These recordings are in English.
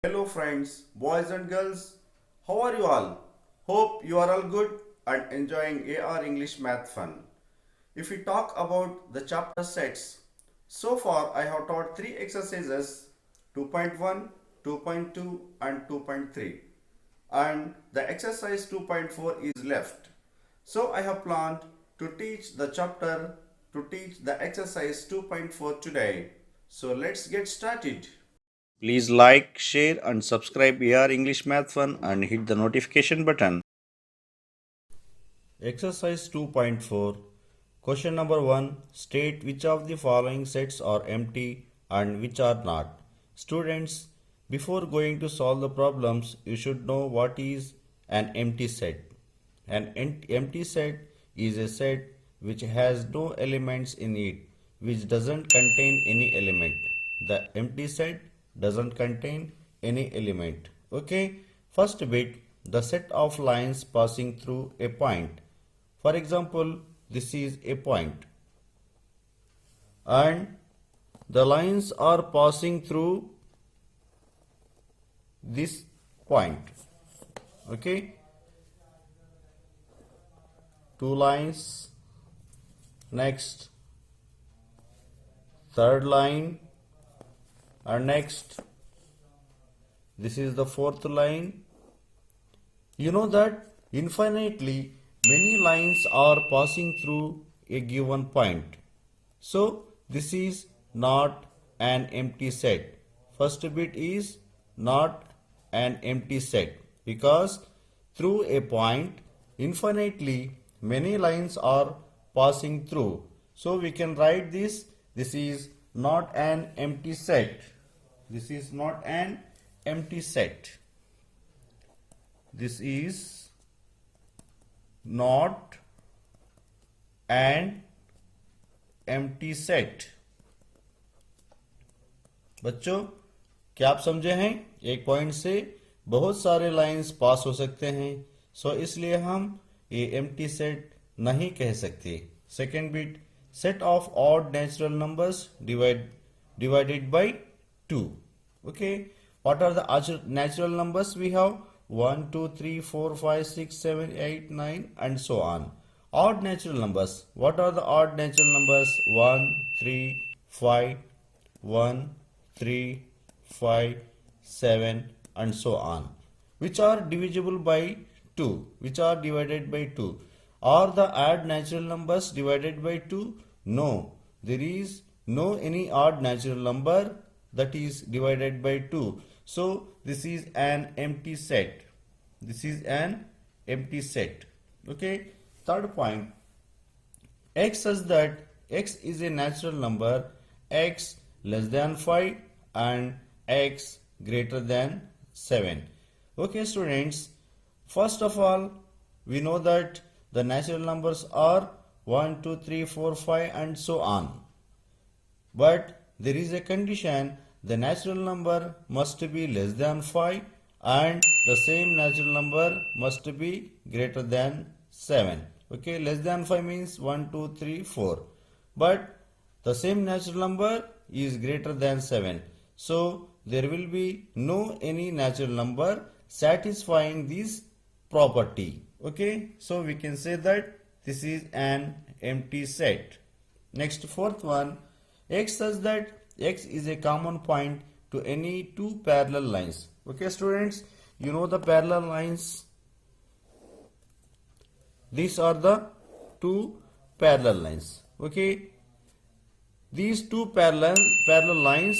Hello friends, boys and girls, how are you all? Hope you are all good and enjoying AR English Math fun. If we talk about the chapter sets, so far I have taught 3 exercises 2.1, 2.2 and 2.3 and the exercise 2.4 is left. So I have planned to teach the exercise 2.4 today. So let's get started. Please like, share and subscribe AR English Math Fun and hit the notification button. Exercise 2.4 Question number 1 State which of the following sets are empty and which are not. Students, before going to solve the problems, you should know what is an empty set. An empty set is a set which has no elements in it, which doesn't contain any element. The empty set doesn't contain any element. Okay, first bit, the set of lines passing through a point. For example, this is a point and the lines are passing through this point. Okay, two lines, next third line, and next this is the fourth line. You know that infinitely many lines are passing through a given point. So this is not an empty set. First bit is not an empty set because through a point infinitely many lines are passing through. So we can write this. This is not an empty set. This is not an empty set. This is not an empty set. बच्चों क्या आप समझे हैं? एक point से बहुत सारे lines pass हो सकते हैं, सो इसलिए हम ये एम्प्टी सेट नहीं कह सकते. Second bit, set of odd natural numbers divided by 2. Okay, what are the natural numbers we have? 1 2 3 4 5 6 7 8 9 and so on. Odd natural numbers, what are the odd natural numbers? 1 3 5 1 3 5 7 and so on, which are divisible by 2, which are divided by 2. Are the odd natural numbers divided by 2? No, there is no any odd natural number that is divided by 2. So this is an empty set. This is an empty set. Okay, third point, x such that x is a natural number, x less than 5 and x greater than 7. Okay students, first of all we know that the natural numbers are 1 2 3 4 5 and so on, but there is a condition, the natural number must be less than 5 and the same natural number must be greater than 7. Okay, less than 5 means 1 2 3 4, but the same natural number is greater than 7. So there will be no any natural number satisfying this property. Okay, so we can say that this is an empty set. Next, fourth one, x such that x is a common point to any two parallel lines. Okay students, you know the parallel lines. These are the two parallel lines. Okay, these two parallel lines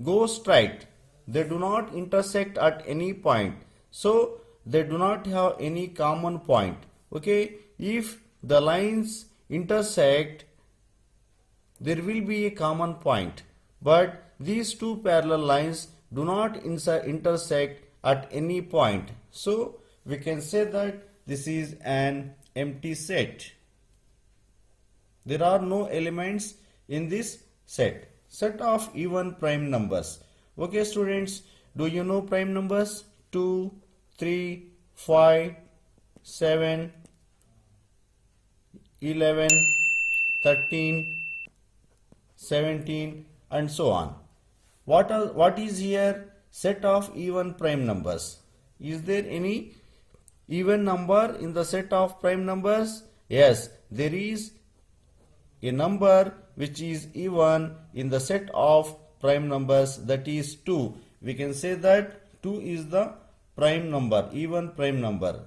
go straight. They do not intersect at any point. So they do not have any common point. Okay, if the lines intersect, there will be a common point. But these two parallel lines do not intersect at any point. So we can say that this is an empty set. There are no elements in this set. Set of even prime numbers. Okay students, do you know prime numbers? 2, 3, 5, 7, 11, 13, 17 and so on. What is here? set of even prime numbers. Is there any even number in the set of prime numbers? Yes, there is a number which is even in the set of prime numbers, that is 2. We can say that 2 is the prime number, even prime number.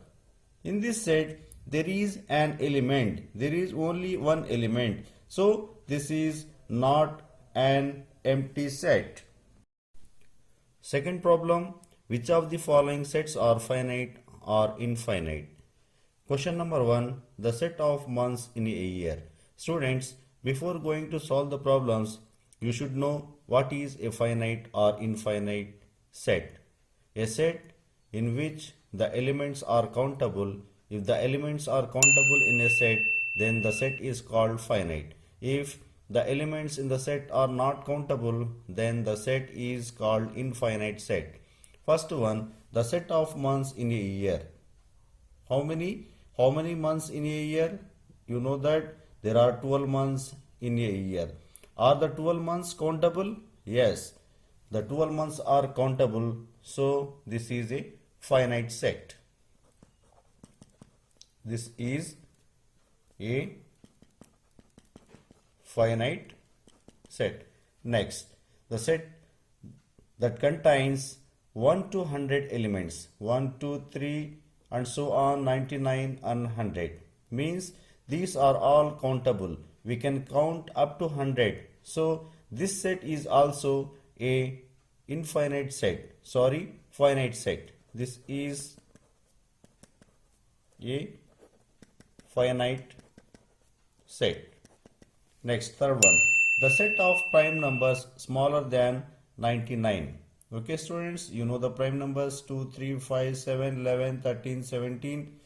In this set there is an element, there is only one element, so this is not an empty set. Second problem, which of the following sets are finite or infinite? Question number 1, the set of months in a year. Students, before going to solve the problems, you should know what is a finite or infinite set. A set in which the elements are countable. If the elements are countable in a set, then the set is called finite. If the elements in the set are not countable, then the set is called infinite set. First one, the set of months in a year. How many months in a year? You know that there are 12 months in a year. Are the 12 months countable? Yes, the 12 months are countable, so this is a finite set. This is a finite set. Next, the set that contains 1 to 100 elements, 1, 2, 3 and so on, 99 and 100, means these are all countable. We can count up to 100. So this set is also a finite set. This is a finite set. Next, third one, the set of prime numbers smaller than 99. Okay students, you know the prime numbers 2, 3, 5, 7, 11, 13, 17,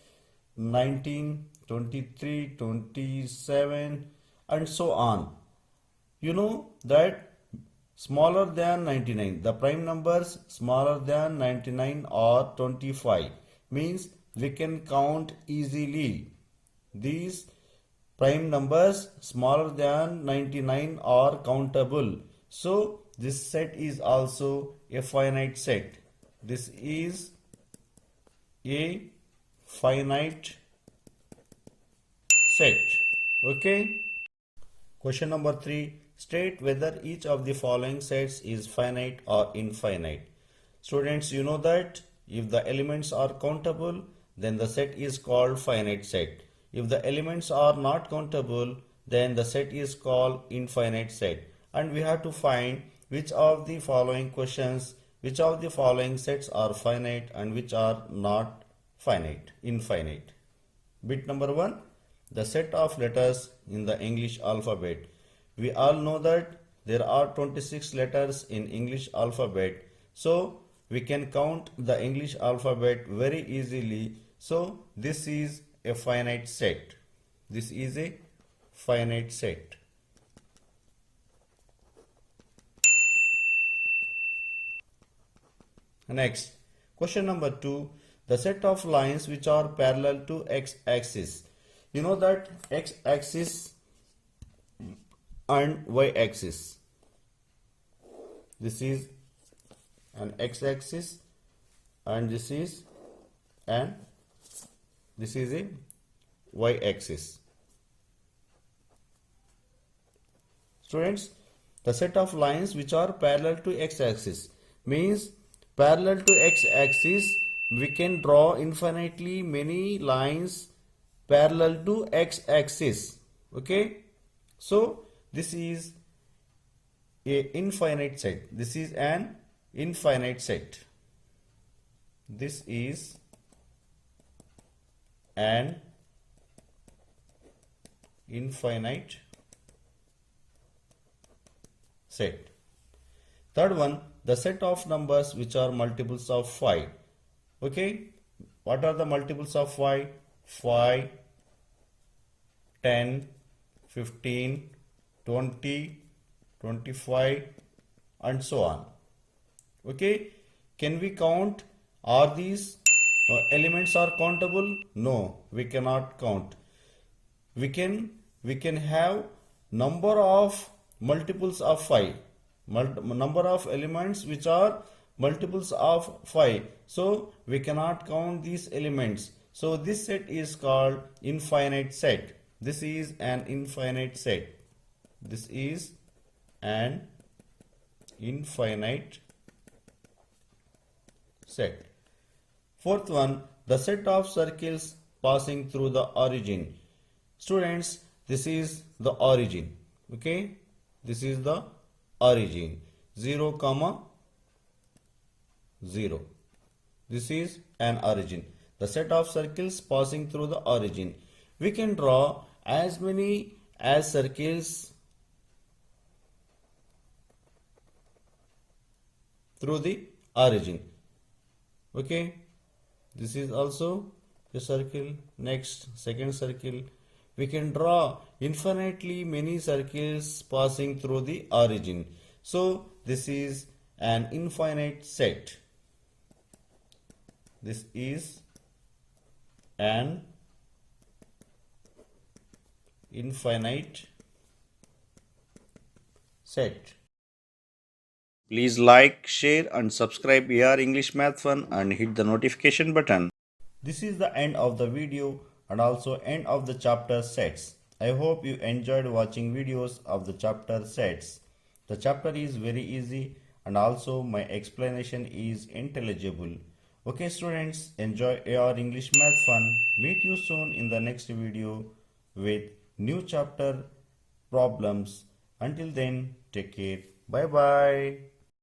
19, 23, 27 and so on. You know that smaller than 99, the prime numbers smaller than 99 or 25, means we can count easily. These prime numbers smaller than 99 are countable. So this set is also a finite set. This is a finite set. Okay. Question number 3. State whether each of the following sets is finite or infinite. Students, you know that if the elements are countable, then the set is called finite set. If the elements are not countable, then the set is called infinite set. And we have to find which of the following sets are finite and which are not infinite. Bit number 1, the set of letters in the English alphabet. We all know that there are 26 letters in English alphabet. So we can count the English alphabet very easily. So this is a finite set. This is a finite set. Next, question number 2, the set of lines which are parallel to x-axis. You know that x-axis and y-axis. This is an x-axis and this is a y-axis. Students, the set of lines which are parallel to x-axis means parallel to x-axis we can draw infinitely many lines parallel to x-axis. Okay, so this is a infinite set. This is an infinite set. This is an infinite set. Third one, the set of numbers which are multiples of 5. Okay, what are the multiples of 5? 5, 10, 15, 20, 25 and so on. Okay, can we count? Are these elements are countable? No, we cannot count. We can have number of multiples of 5, number of elements which are multiples of 5. So we cannot count these elements. So this set is called infinite set. This is an infinite set. This is an infinite set. Fourth one, the set of circles passing through the origin. Students, this is the origin. Okay, this is the origin. 0, 0. This is an origin. The set of circles passing through the origin. We can draw as many as circles through the origin. Okay, this is also a circle. Next, second circle. We can draw infinitely many circles passing through the origin. So this is an infinite set. This is an infinite set. Please like, share and subscribe AR English Math Fun and hit the notification button. This is the end of the video and also end of the chapter sets. I hope you enjoyed watching videos of the chapter sets. The chapter is very easy and also my explanation is intelligible. Okay students, enjoy AR English Math Fun. Meet you soon in the next video with new chapter problems. Until then, take care. Bye bye.